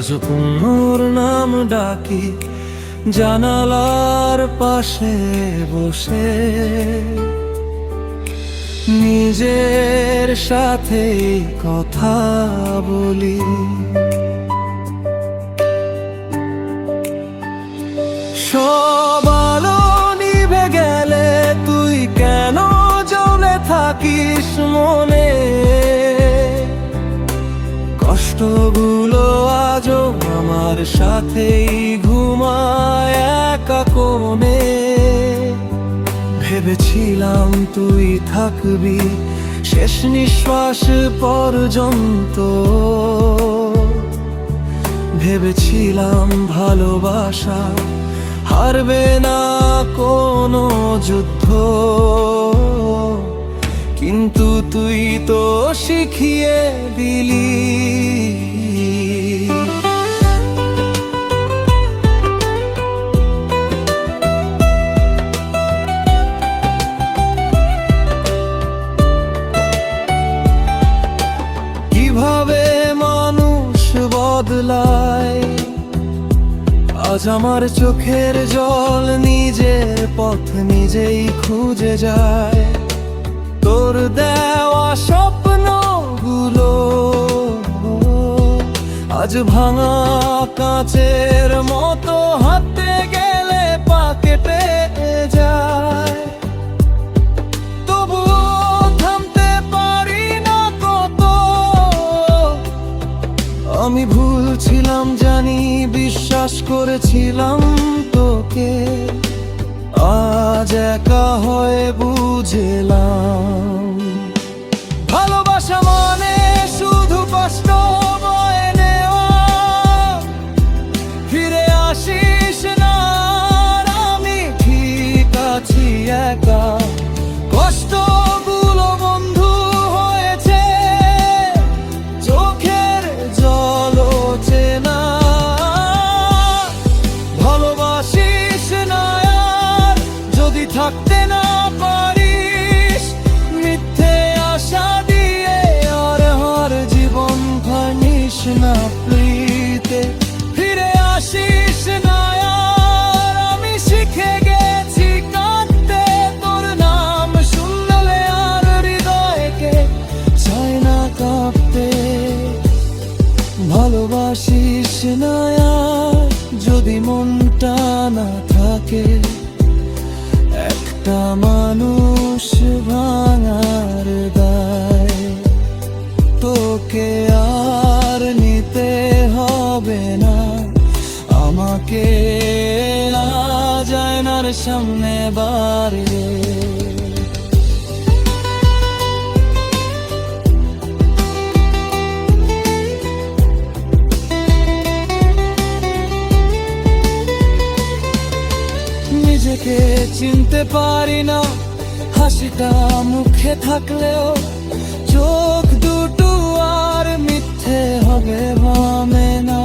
আজ পুনর নাম ডাকি জানালার পাশে বসে, নিজের সাথে কথা বলি। সব আলো নিভে গেলে তুই কেন জ্বলে থাকিস মনে? কষ্টগুলো আজও আমার সাথেই ঘুমায় একা কোণে। ভেবেছিলাম তুই থাকবি শেষ নিঃশ্বাস পর্যন্ত, ভেবেছিলাম ভালোবাসা হারবে না কোনো যুদ্ধ, কিন্তু তুই তো শিখিয়ে দিলি। কিভাবে মানুষ বদলায়, আজ আমার চোখের জল নিজের পথ নিজেই খুঁজে যায়। তোর দেওয়া স্বপ্নগুলো আজ ভাঙা কাঁচের মতো হাতে গেলে পা কেটে যায়। তবুও থামতে পারি না কত, আমি ভুল ছিলাম জানি, বিশ্বাস করেছিলাম তোকে। আজ একা হয়ে বুঝলাম ভালোবাসা মানে শুধু কষ্ট বয়ে নেওয়া। ফিরে আসিস না, আর আমি ঠিক আছি একা। কষ্টগুলো বন্ধু হয়েছে চোখের জল চেনা। ভালোবাসিস না আর যদি থাকতে না পারিস, মিথ্যে আশা দিয়ে আর হার জীবন ভাঙিস না প্রীতে। ফিরে আসিস না আর আমি শিখে গেছি কাঁদতে, তোর নাম শুনলে আর হৃদয়কে চায় না কাঁপতে। ভালোবাসিস না আর যদি মনটা না থাকে, একটা মানুষ ভাঙার দায় তোকে আর নিতে হবে না। আমাকে আজ আয়নার সামনে বাড়িয়ে নিজেকে চিনতে পারি না। হাসিটা মুখে থাকলেও চোখ দুটো আর মিথ্যে হবে ভাবে না।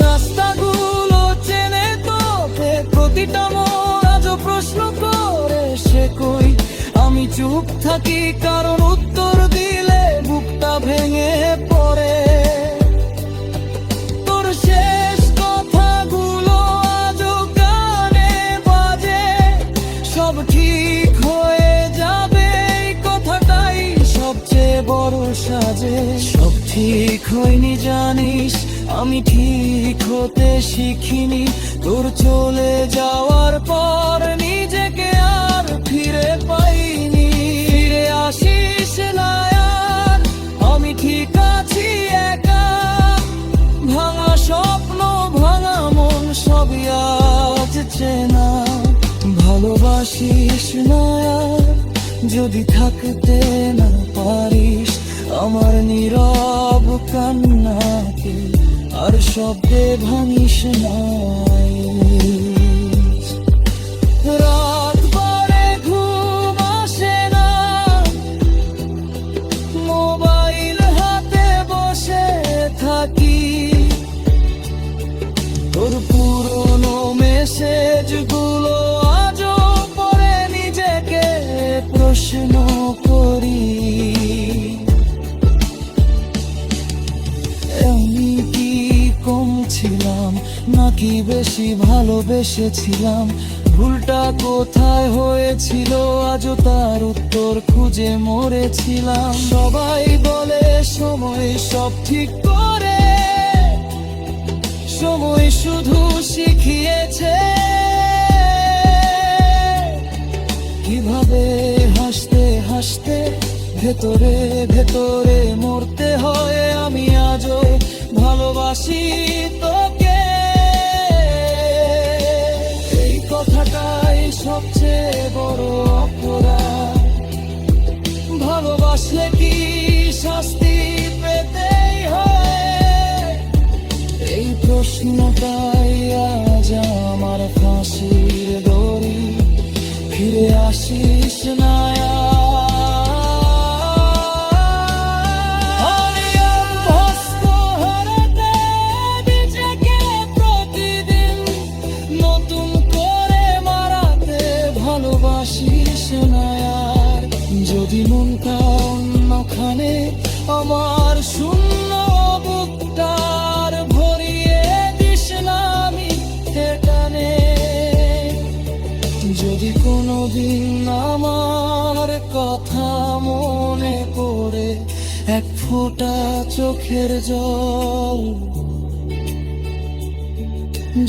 রাস্তাগুলো চেনে তোকে প্রতিটা মন আজও প্রশ্ন করে সে কই। আমি চুপ থাকি কারণ উত্তর দিলে বুকটা ভেঙে পড়ে। তোর শেষ কথাগুলো আজও কানে বাজে, সব ঠিক হয়ে যাবে এই কথাটাই সবচেয়ে বড় সাজে। সব ঠিক হয়নি জানিস, আমি ঠিক হতে শিখিনি। তোর চলে যাওয়ার পর নিজেকে আর ফিরে পাইনি। ফিরে আসিস না আর আমি ঠিক আছি একা। ভাঙা স্বপ্ন ভাঙা মন সবই আজ চেনা। ভালোবাসিস না আর যদি থাকতে না পারিস, আমার নীরব কান্নাকে আর শব্দে ভাঙিস না। রাত পরে ঘুম আসে না, মোবাইল হাতে বসে থাকি। তোর পুরনো মেসেজগুলো আজও পড়ে নিজেকে প্রশ্ন করি। আমি কি নাকি বেশি ভালোবেসেছিলাম, ভুলটা কোথায় হয়েছিল আজও তার উত্তর খুঁজে মরেছিলাম। সবাই বলে সময় সব ঠিক করে, সময় শুধু শিখিয়েছে কিভাবে হাসতে হাসতে ভেতরে ভেতরে মরতে হয়। আমি আজও ভালোবাসি তোকে, এই কথাটাই সবচেয়ে বড় অপরাধ। ভালোবাসলে কি শাস্তি পেতেই হয়? এই প্রশ্নটাই আজ আমার ফাঁসির দড়ি। ফিরে আসিস না যদি মনটা অন্যখানে আমার শূন্য বুকটার ভরিয়ে দিস না আমি টানে। যদি কোনোদিন আমার কথা মনে পড়ে এক ফোঁটা চোখের জল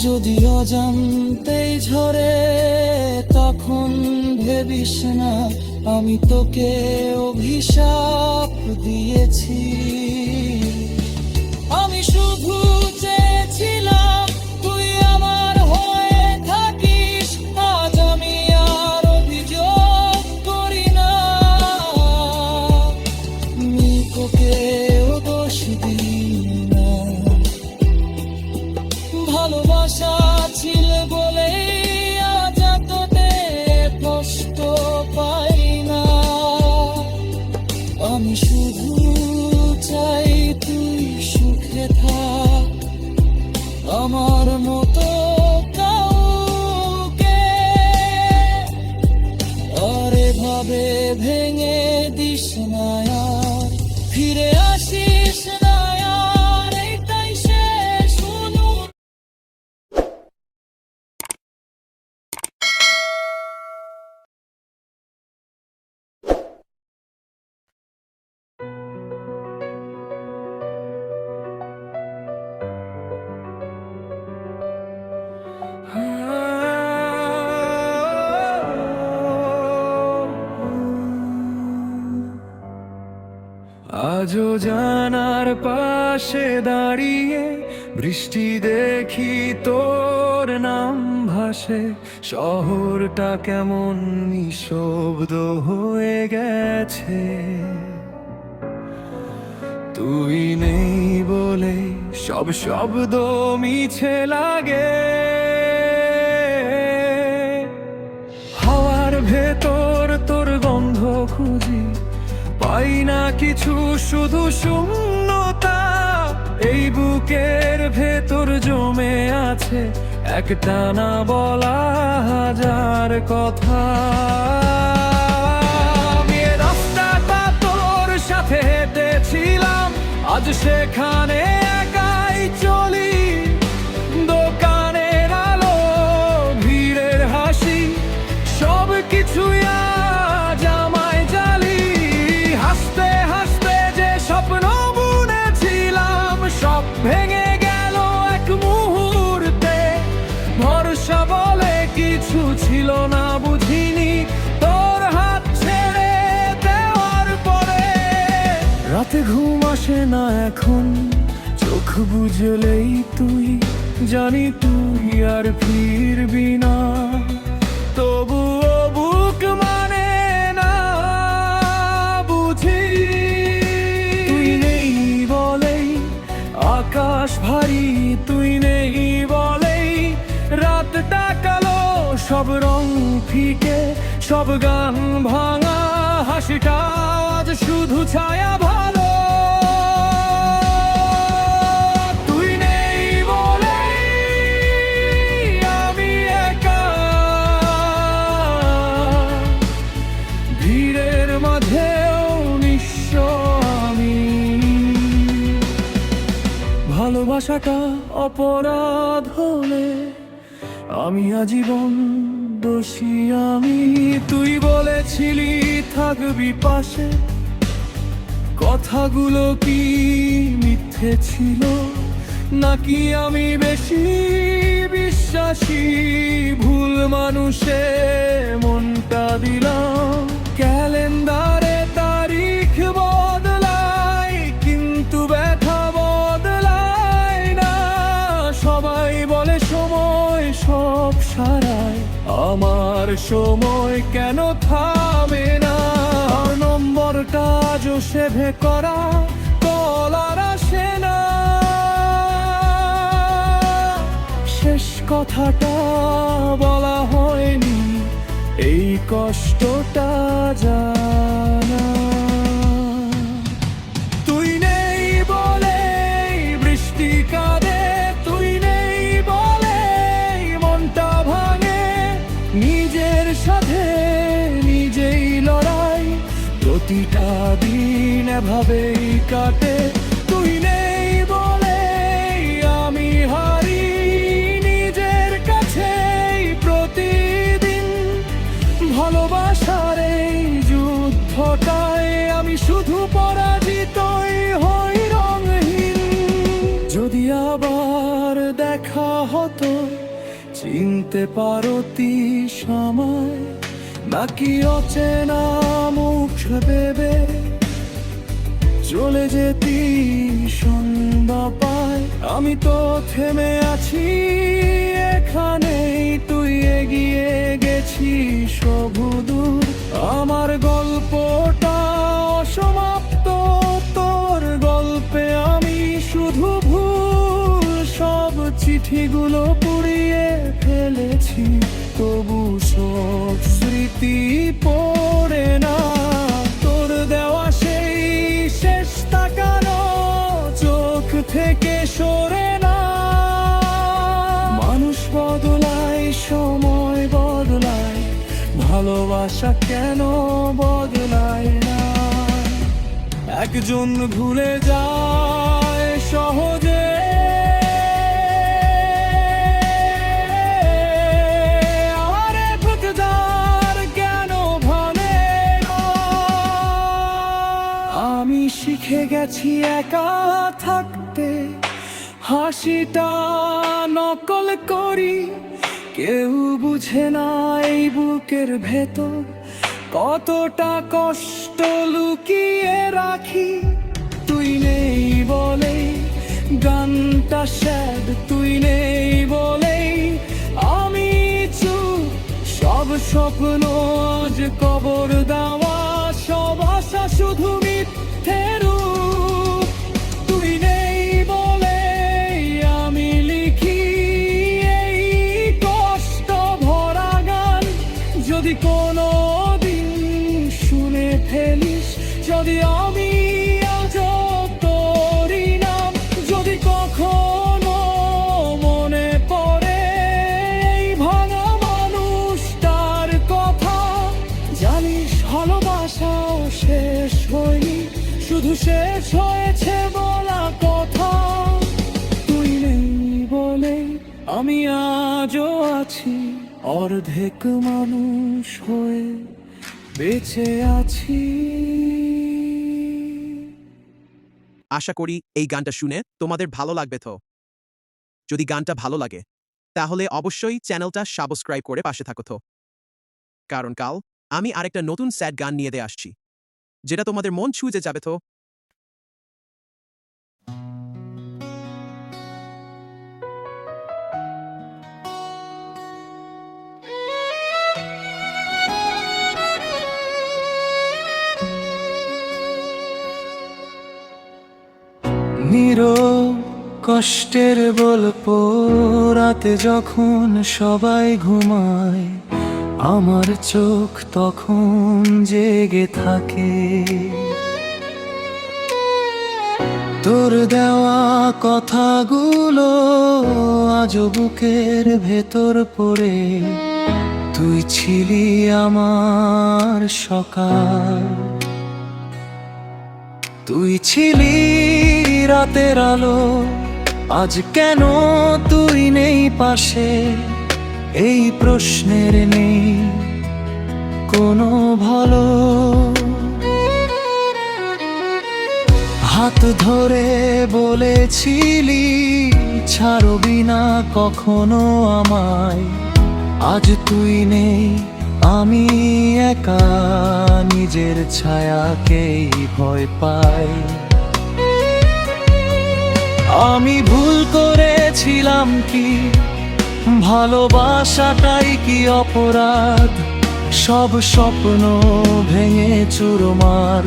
যদি অজান্তেই ঝরে, তখন ভেবিস না আমি তোকে অভিশাপ দিয়েছি। আমি শুধু চেয়েছিলাম তুই আমার হয়ে থাকিস, আজ আমি আর অভিযোগ করি না। আমি তোকেও দোষ দিই না, ভালোবাসা ছিল বলেই আজ এততে কষ্ট পাই না। আমি শুধু চাই তুই সুখে থাক, আমার মতো কাউকে আর এভাবে ভেঙে দিস না আর, ফিরে আসিস না আর, এটাই শেষ অনুরোধ। আজও জানার পাশে দাঁড়িয়ে বৃষ্টি দেখি তোর নাম ভাসে, শহরটা কেমন নিঃশব্দ হয়ে গেছে। তুই নেই বলে সব শব্দ মিছে লাগে, হাওয়ার ভেতর তোর গন্ধ খুঁজি, পাই না কিছু শুধু শূন্যতা। এই বুকের ভেতর জমে আছে একটা না বলা হাজার কথা। আমি এ রাস্তাটা তোর সাথে হেঁটেছিলাম, আজ সেখানে একাই চলি। দোকানের আলো, ভিড়ের হাসি, সব কিছুই আজ আমায় জালি। হাসতে হাসতে যে স্বপ্ন বুনেছিলাম সব ভেঙে গেল এক মুহূর্তে। ভরসা বলে কিছু ছিল না, বুঝিনি তোর হাত ছেড়ে দেওয়ার পরে। রাতে ঘুম আসে না এখন, চোখ বুঝলেই তুই, জানি তুই আর ফিরবি না। তবুও বুক মানে না, বুঝি তুই নেই বলেই আকাশ ভারী, তুই নেই বলেই রাতটা কালো। সব রং ফিকে, সব গান ভাঙা, হাসিটা আজ শুধু ছায়া ভালো। তুই নেই বলেই আমি একা, ভিড়ের মাঝেও নিঃস্ব আমি। ভালো ভালোবাসাটা অপরাধ হলে আমি আজীবন দোষী আমি। তুই বলেছিলি থাকবি পাশে, কথাগুলো কি মিথ্যে ছিল নাকি আমি বেশি বিশ্বাসী? ভুল মানুষে মনটা দিলাম, ক্যালেন্ডারে তারিখ বদলায় কিন্তু ব্যথা বদলায় না। সবাই বলে সময় সব সারায়, আমার সময় কেন থামে না? আর নম্বরটা আজও সেভে করা, কল আর আসে না। শেষ কথাটা বলা হয়নি, এই কষ্টটা জানা। তুই নেই বলে বৃষ্টি কাঁদে, তুই নেই বলে মনটা ভাঙে। নিজের সাথে নিজেই লড়াই, প্রতিটা দিন এভাবেই কাটে। তুই নেই বলে আমি হারি নিজের কাছেই প্রতিদিন। ভালোবাসার এই যুদ্ধটায় আমি শুধু পরাজিতই হই রঙহীন। যদি আবার দেখা হতো, চিনতে পারতি সময় নাকি অচেনা মুখ ভেবে চলে যেতি সন্ধ্যা পায়। আমি তো থেমে আছি এখানেই, তুই এগিয়ে গেছিস বহুদূর। আমার গল্পটা অসমাপ্ত, তোর গল্পে আমি শুধু ভুল। সব চিঠিগুলো পুড়িয়ে ফেলেছি, তবু সব স্মৃতি পড়ে না। তোর দেওয়া সেই শেষ তাকানো চোখ থেকে সরে না। মানুষ বদলায়, সময় বদলায়, ভালোবাসা কেন বদলায় না? একজন ভুলে যায় সহজে, শিখে গেছি একা থাকতে, হাসিটা নকল করি। কেউ বুঝে না এই বুকের ভেতর কতটা কষ্ট লুকিয়ে রাখি। তুই নেই বলে গানটা স্যাড, তুই নেই বলে আমি চুপ। সব স্বপ্ন আজ কবর দেওয়া, সব আশা শুধু মিথ্যে রূপ। তুই নেই বলে আমি লিখি এই কষ্ট ভরা গান। যদি কোনো দিন শুনে ফেলিস, যদি আমি আজও তোরই নাম, যদি কখনো মনে পড়ে এই ভাঙা মানুষটার কথা, জানিস ভালোবাসাও শেষ হয়নি, শুধু শেষ হয়েছে বলা কথা। তুই নেই বলে আমি আজও আছি, অর্ধেক মানুষ হয়ে বেঁচে আছি। আশা করি এই গানটা শুনে তোমাদের ভালো লাগবে। তো যদি গানটা ভালো লাগে তাহলে অবশ্যই চ্যানেলটা সাবস্ক্রাইব করে পাশে থাকো। তো কারণ কাল আমি আরেকটা নতুন স্যাড গান নিয়ে আসছি, যেটা তোমাদের মন ছুঁয়ে যাবে। তো নীরব কষ্টের গল্প, রাতে যখন সবাই ঘুমায়, আমার চোখ তখন জেগে থাকে। তোর দেওয়া কথাগুলো আজও বুকের ভেতর পড়ে। তুই ছিলি আমার সকাল, তুই ছিলি রাতের আলো, আজ কেন তুই নেই পাশে, এই প্রশ্নের নেই কোনো ভালো। হাত ধরে বলেছিলি ছাড়বি না কখনো আমায়, আজ তুই নেই, আমি একা নিজের ছায়াকেই ভয় পাই। আমি ভুল করেছিলাম কি, ভালোবাসাটাই কি অপরাধ? সব স্বপ্ন ভেঙে চুরমার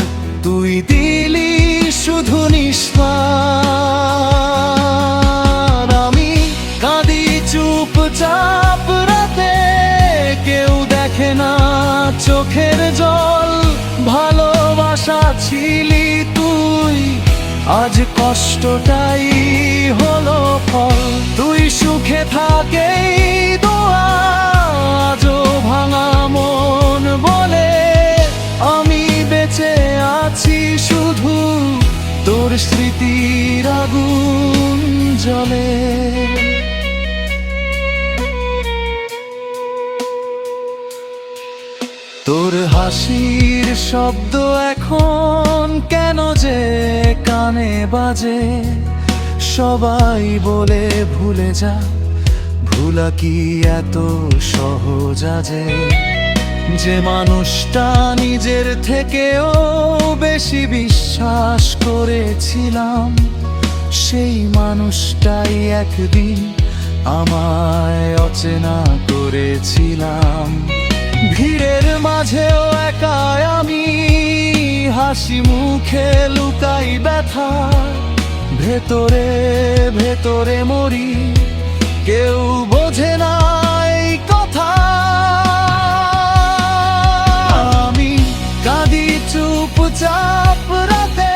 তুই দিলি শুধু নিঃশ্বাস। আমি কাঁদি চুপচাপ রাতে, কেউ দেখে না চোখের জল। ভালোবাসা ছিলি তুই, আজ কষ্টটাই হলো ফল। তুই সুখে থাকেই দোয়া, আজও ভাঙা মন বলে আমি বেঁচে আছি শুধু তোর স্মৃতির আগুন জ্বলে। তোর হাসির শব্দ এখন কেন যে কানে বাজে, সবাই বলে ভুলে যা, ভুলা কি এত সহজ আজে? যে মানুষটা নিজের থেকেও বেশি বিশ্বাস করেছিলাম, সেই মানুষটাই একদিন আমায় অচেনা করেছিলাম। ভিড়ের মাঝেও একা আমি হাসি মুখে লুকাই ব্যথা, ভেতরে ভেতরে মরি, কেউ বোঝে না এই কথা। আমি কাঁদি চুপচাপ রাতে,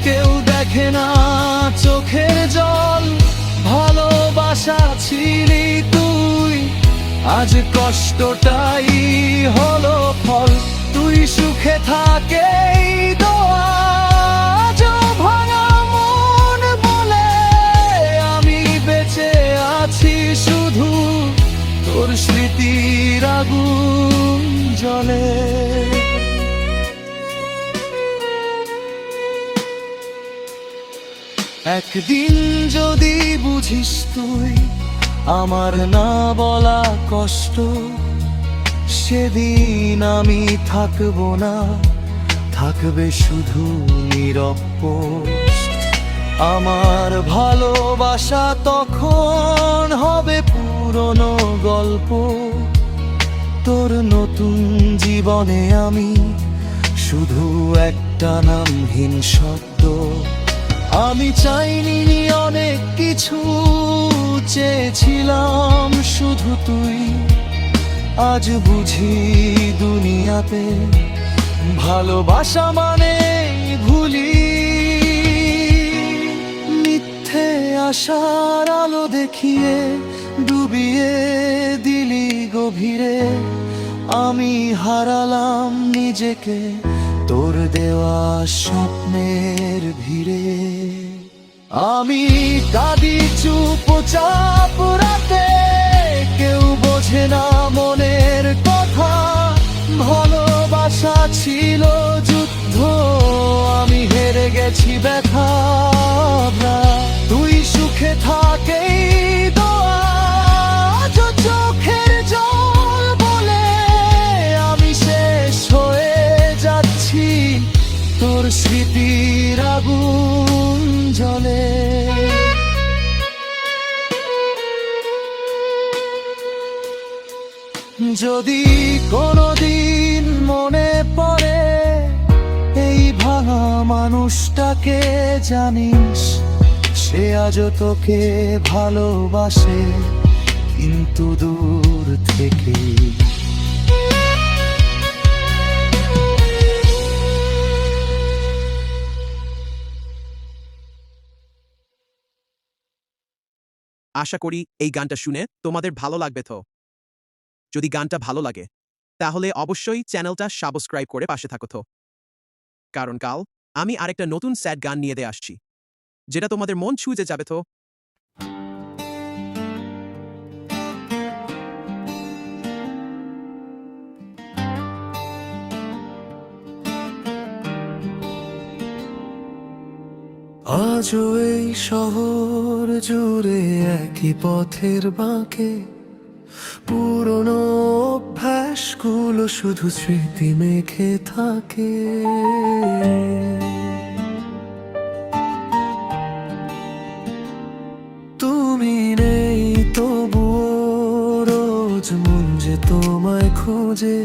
কেউ দেখে না চোখের জল। ভালোবাসা ছিলি তুই, আজ কষ্টটাই হলো ফল। তুই সুখে থাকেই দোয়া, আজও ভাঙা মন বলে আমি বেঁচে আছি শুধু তোর স্মৃতির আগুন জ্বলে। একদিন যদি বুঝিস তুই আমার না বলা কষ্ট, সেদিন আমি থাকবো না, থাকবে শুধু নীরব পোস্ট। আমার ভালোবাসা তখন হবে পুরনো গল্প, তোর নতুন জীবনে আমি শুধু একটা নামহীন শব্দ। আমি চাইনি অনেক কিছু, চেয়েছিলাম শুধু তুই। আজ বুঝি দুনিয়াতে ভালোবাসা মানে ভুলি। মিথ্যে আশার আলো দেখিয়ে ডুবিয়ে দিলি গভীরে, আমি হারালাম নিজেকে তোর দেওয়া স্বপ্নের ভিড়ে। আমি কাঁদি চুপচাপ রাতে, কেউ বোঝে না মনের কথা। ভালোবাসা ছিল যুদ্ধ, আমি হেরে গেছি ব্যথা। তুই সুখে থাকেই দোয়া, আজও চোখের জল বলে আমি শেষ হয়ে যাচ্ছি তোর স্মৃতির আগুন জ্বলে। যদি কোনোদিন মনে পড়ে এই ভাঙা মানুষটাকে, জানিস সে আজও তোকে ভালোবাসে, কিন্তু দূর থেকে। আশা করি এই গানটা শুনে তোমাদের ভালো লাগবে। তো যদি গানটা ভালো লাগে তাহলে অবশ্যই চ্যানেলটা সাবস্ক্রাইব করে পাশে থাকো। তো কারণ কাল আমি আরেকটা নতুন স্যাড গান নিয়ে আসছি, যেটা তোমাদের মন ছুঁয়ে যাবে। তো আজও এই শহর জুড়ে একই পথের বাঁকে পুরনো অভ্যাসগুলো শুধু স্মৃতি মেখে থাকে। তুমি নেই তবুও রোজ মন যে তোমায় খোঁজে,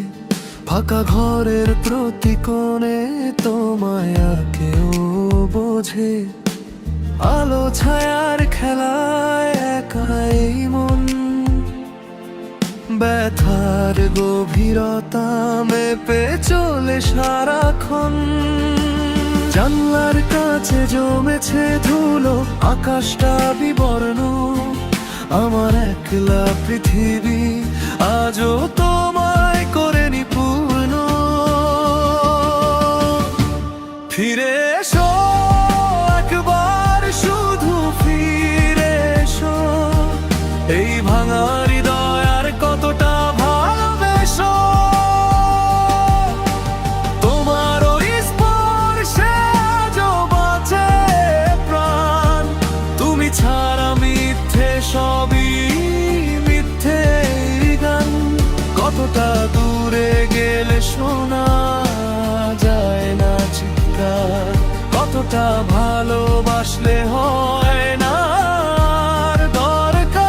ফাঁকা ঘরের প্রতি কোণে তোমায় আর কেউ বোঝে। আলো ছায়ার খেলায় একাই মন ব্যথার গভীরতা মেপে চলে সারাক্ষণ। জানলার কাছে জমেছে ধুলো, আকাশটা বিবর্ণ, আমার একলা পৃথিবী আজও তোমায় করেনি পূর্ণ। ফিরে এসো একবার, শুধু ফিরে এসো, এই ভাঙা হৃদয় আর কতটা ভালোবেসো। তোমার ওই স্পর্শে আজও বাঁচে প্রাণ, তুমি ছাড়া মিথ্যে সবই মিথ্যে গান। কতটা দূরে গেলে শোনা যায় না চিৎকার, কতটা ভালোবাসলে হয় না আর দরকার।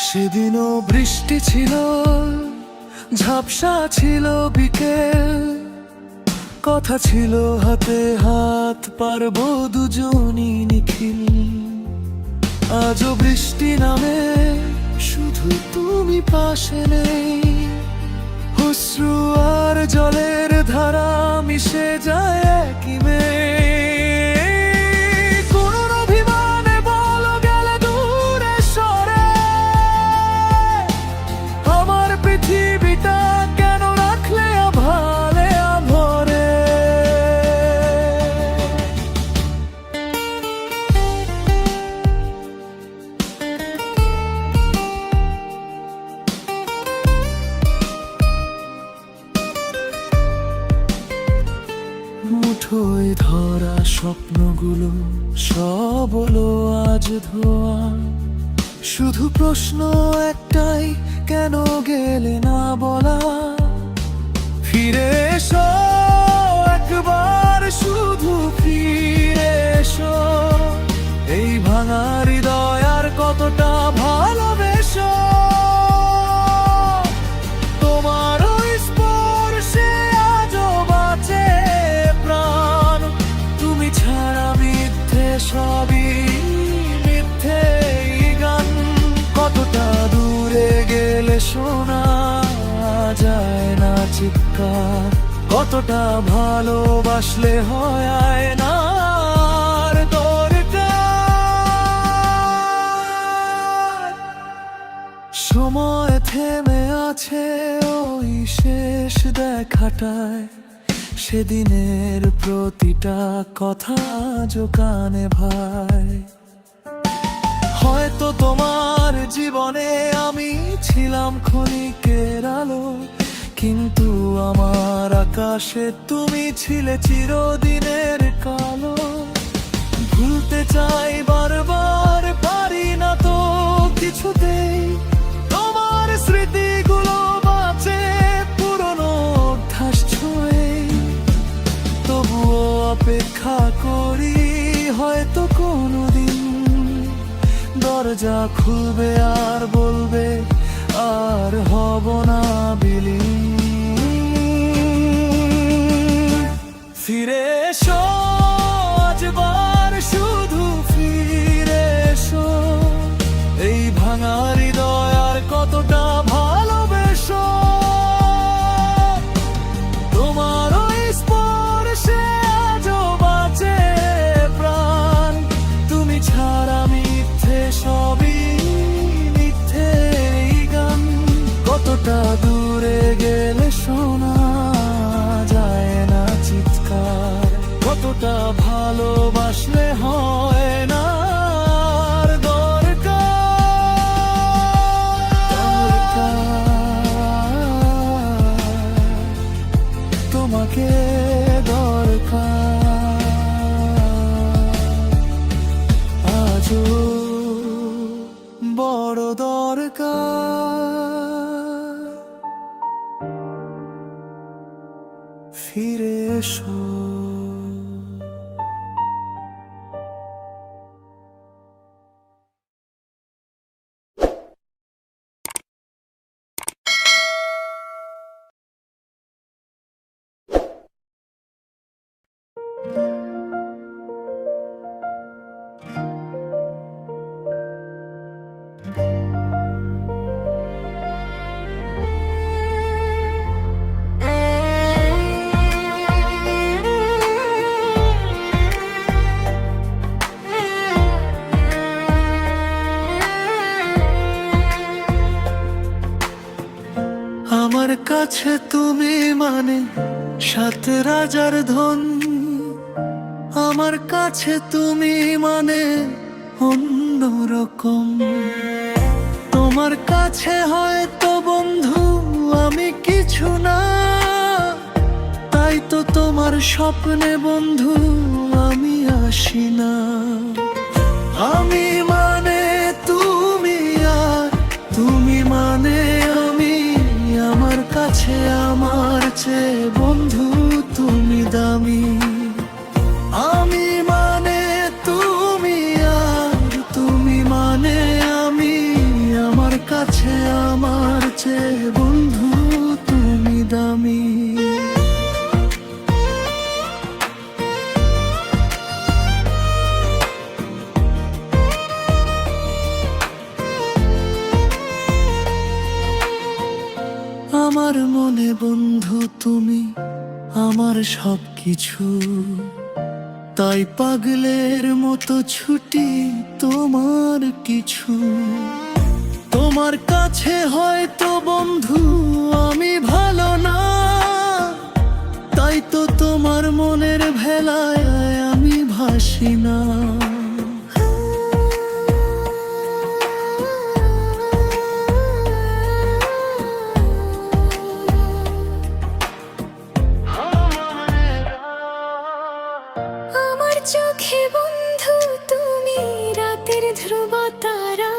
সেদিনও বৃষ্টি ছিল, ঝাপসা ছিল বিকেল, কথা ছিল হাতে হাত পারবো দুজনই নিখিল। আজও বৃষ্টি নামে, শুধু তুমি পাশে নেই, অশ্রু আর জলের ধারা মিশে যায় একই মেয়ে। কোন অভিমানে বলো গেলে দূরে সরে, আমার পৃথিবীটা কেন রাখলে আভালে আভরে। মুঠোয় ধরা স্বপ্নগুলো সব হলো আজ ধোয়া, শুধু প্রশ্ন একটাই, কেন গেলে না বলা। ফিরে এসো একবার, শুধু ফিরে এসো, এই ভাঙা হৃদয় আর কতটা ভালোবেসো। তোমার ওই স্পর্শে আজও বাঁচে প্রাণ, তুমি ছাড়া মিথ্যে সবই মিথ্যে গান। কতটা দূরে গেলে শোনা যায় না চিৎকার, কতটা ভালোবাসলে হয় না আর দরকার। সময় থেমে আছে ওই শেষ দেখাটায়, সেদিনের প্রতিটা কথা আজও কানে ভাই। হয়তো তোমার জীবনে আমি ছিলাম ক্ষণিকের আলো, কিন্তু আমার আকাশে তুমি ছিলে চিরদিনের কালো। ভুলতে চাই বারবার, পারি না তো কিছুতেই, তোমার স্মৃতিগুলো বাঁচে পুরনো অভ্যাস ছুঁয়ে। তবুও অপেক্ষা করি, হয়তো কোনোদিন দরজা খুলবে আর বলবে আর হব না বিলীন। ফিরে এসো আজবার, শুধু ফিরে এসো, এই ভাঙা হৃদয় আর কতটা ভালোবেসো। তোমার ওই স্পর্শে আজও বাঁচে প্রাণ, তুমি ছাড়া মিথ্যে সবই মিথ্যে গান। কতটা দূরে এতটা ভালোবাসলে হয় না আর দরকার তোমাকে আজও বড় দরকার ফিরে এসো। আমার কাছে তুমি মানে 7 রাজার ধন, আমার কাছে তুমি মানে অন্যরকম। তোমার কাছে হয়তো বন্ধু আমি কিছু না, তাই তো তোমার স্বপ্নে বন্ধু আমি আসি না। আমি মানে তুমি আর তুমি মানে আমি, আমার কাছে আমার চেয়ে বন্ধু তুমি দামি। আমি মানে তুমি আর তুমি মানে আমি, আমার কাছে আমার চেয়ে বন্ধু তুমি দামি। আমার মনে বন্ধু তুমি আমার সবকিছু, তাই পাগলের মতো ছুটি তোমার কিছু। তোমার কাছে হয়তো বন্ধু আমি ভালো না, তাই তো তোমার মনের ভেলায় আমি ভাসি না। চোখে বন্ধু তুমি রাতের ধ্রুব তারা,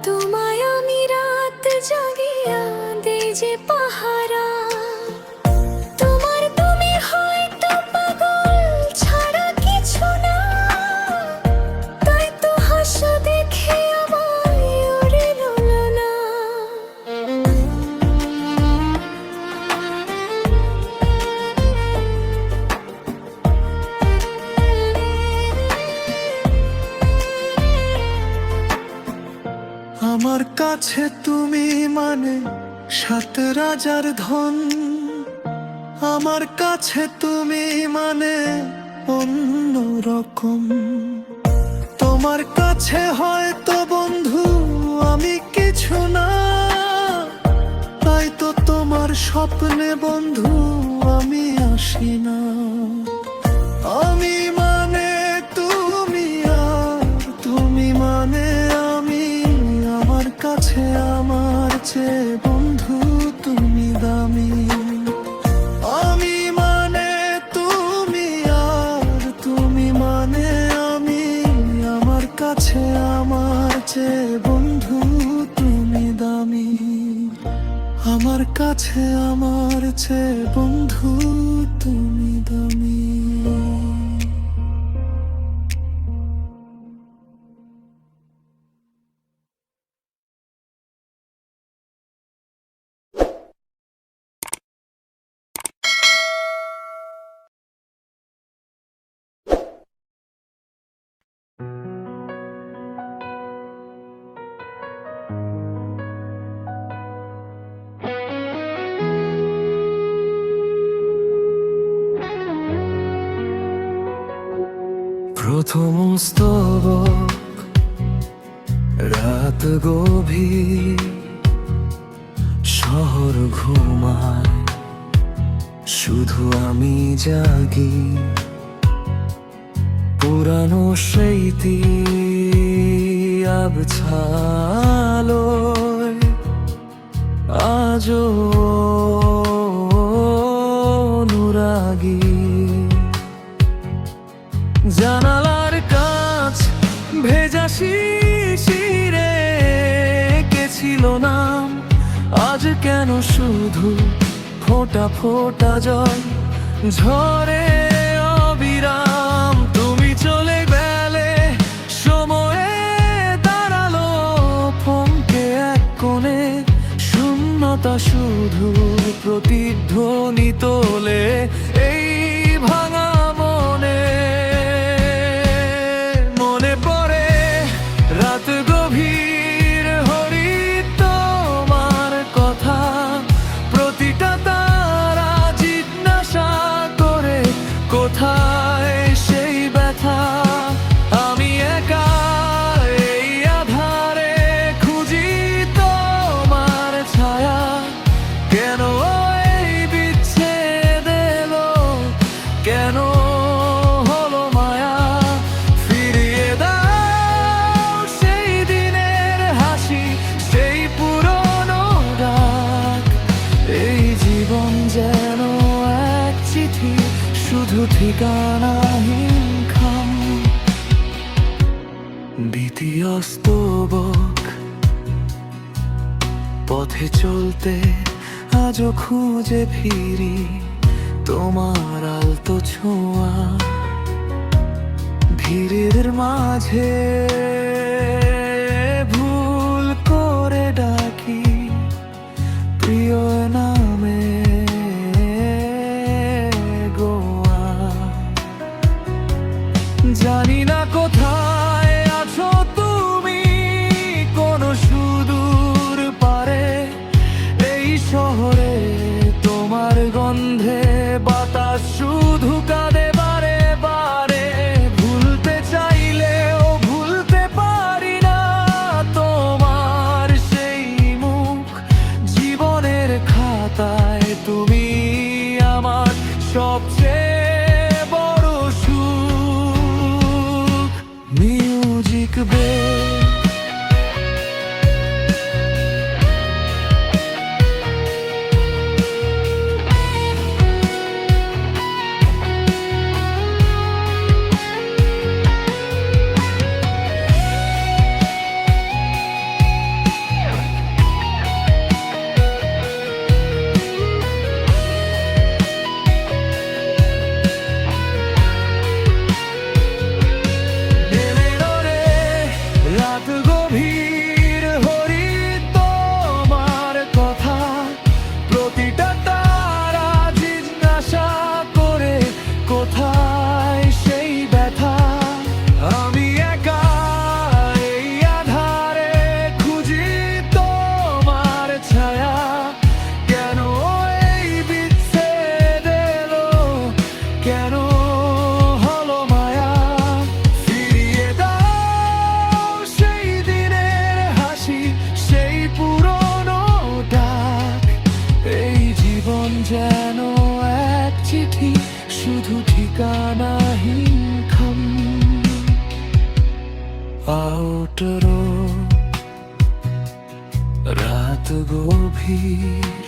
তোমায় আমি রাত জাগিয়া দেই যে পাহারা। তোমার তুমি হয়তো পাগল ছাড়া কিছু না, তাই তো হাসা দেখে আমায় ওরে না। আমার কাছে তুমি মানে 7 রাজার ধন, আমার কাছে তুমি মানে অন্যরকম। তোমার কাছে হয়তো বন্ধু আমি কিছু না, তাই তো তোমার স্বপ্নে বন্ধু আমি আসি না। আমি মানে তুমি আর তুমি মানে আমি, আমার কাছে আমার চেয়ে বন্ধু তুমি দামি। আমি মানে তুমি আর তুমি মানে আমি, আমার কাছে আমার চেয়ে বন্ধু তুমি দামি। আমার কাছে আমার চেয়ে বন্ধু তুমি দামি। প্রথম স্তবক রাত গভীর, শহর ঘুমায় শুধু আমি জাগি। পুরানো স্মৃতি আবছালোয় আজও অনুরাগী। জানালার কাছ ভেজা শিশিরে ছিল নাম, আজ কেন শুধু ফোঁটা ফোঁটা জল ঝরে অবিরাম। তুমি চলে গেলে সময়ে দাঁড়ালো থমকে এক কোণে, শূন্যতা শুধু প্রতিধ্বনি তোলে এই ভাঙা মনে। মনে পড়ে রাত গভীর হরিত তোমার কথা, প্রতিটা তারা জিজ্ঞাসা করে কোথায় সেই ব্যথা। আমি একা এই আধারে খুঁজি তোমার ছায়া, কেন এই বিচ্ছেদ এলো, কেন হলো মায়া। ফিরিয়ে দাও সেই দিনের হাসি, সেই পুরনো ডাক। এই জীবন যেন এক চিঠি, শুধু ঠিকানাহীন খাম। ভীতি অস্তবক পথে চলতে আজও খুঁজে ফিরি তোমার আলতো ছোঁয়া। ভিড়ের মাঝে ভুল করে ডাকি প্রিয় নামে গোয়া। জানি না কোথায় আছো তুমি, কোন সুদূর পারে এই শহরে তোমার গন্ধে বাতাস শুধু কাঁদে বারে বারে। ভুলতে চাইলেও ভুলতে পারি না তোমার সেই মুখ, জীবনের খাতায় তুমি আমার সবচেয়ে বড় সুখ। মিউজিক বে রাত গভীর হরিত তোমার কথা, প্রতিটা তারা জিজ্ঞাসা করে কোথায় সেই ব্যথা। আমি একা এই আধারে খুঁজি তোমার ছায়া, কেন এই বিচ্ছেদ এলো, কেন হলো মায়া। ফিরিয়ে দাও সেই দিনের হাসি, সেই পুরনো ডাক। এই জীবন যেন এক চিঠি, শুধু ঠিকানাহীন খাম। আউটরো রাত গভীর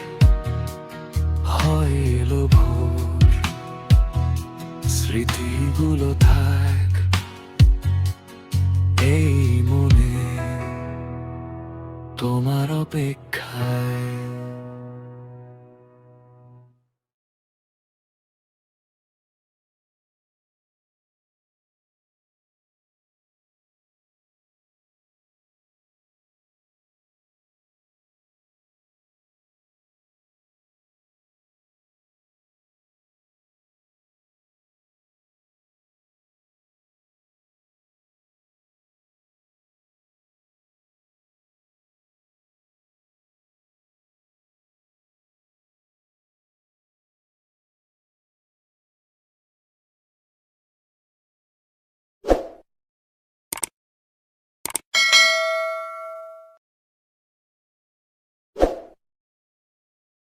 হইল ভোর, স্মৃতিগুলো থাক এই মনে তোমার অপেক্ষায়।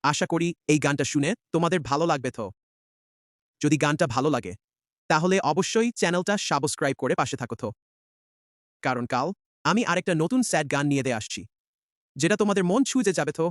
আশা করি এই গানটা শুনে তোমাদের ভালো লাগবে তো। যদি গানটা ভালো লাগে তাহলে অবশ্যই চ্যানেলটা সাবস্ক্রাইব করে পাশে থাকো তো। কারণ কাল আমি আরেকটা নতুন স্যাড গান নিয়ে আসছি, যেটা তোমাদের মন ছুঁয়ে যাবে তো।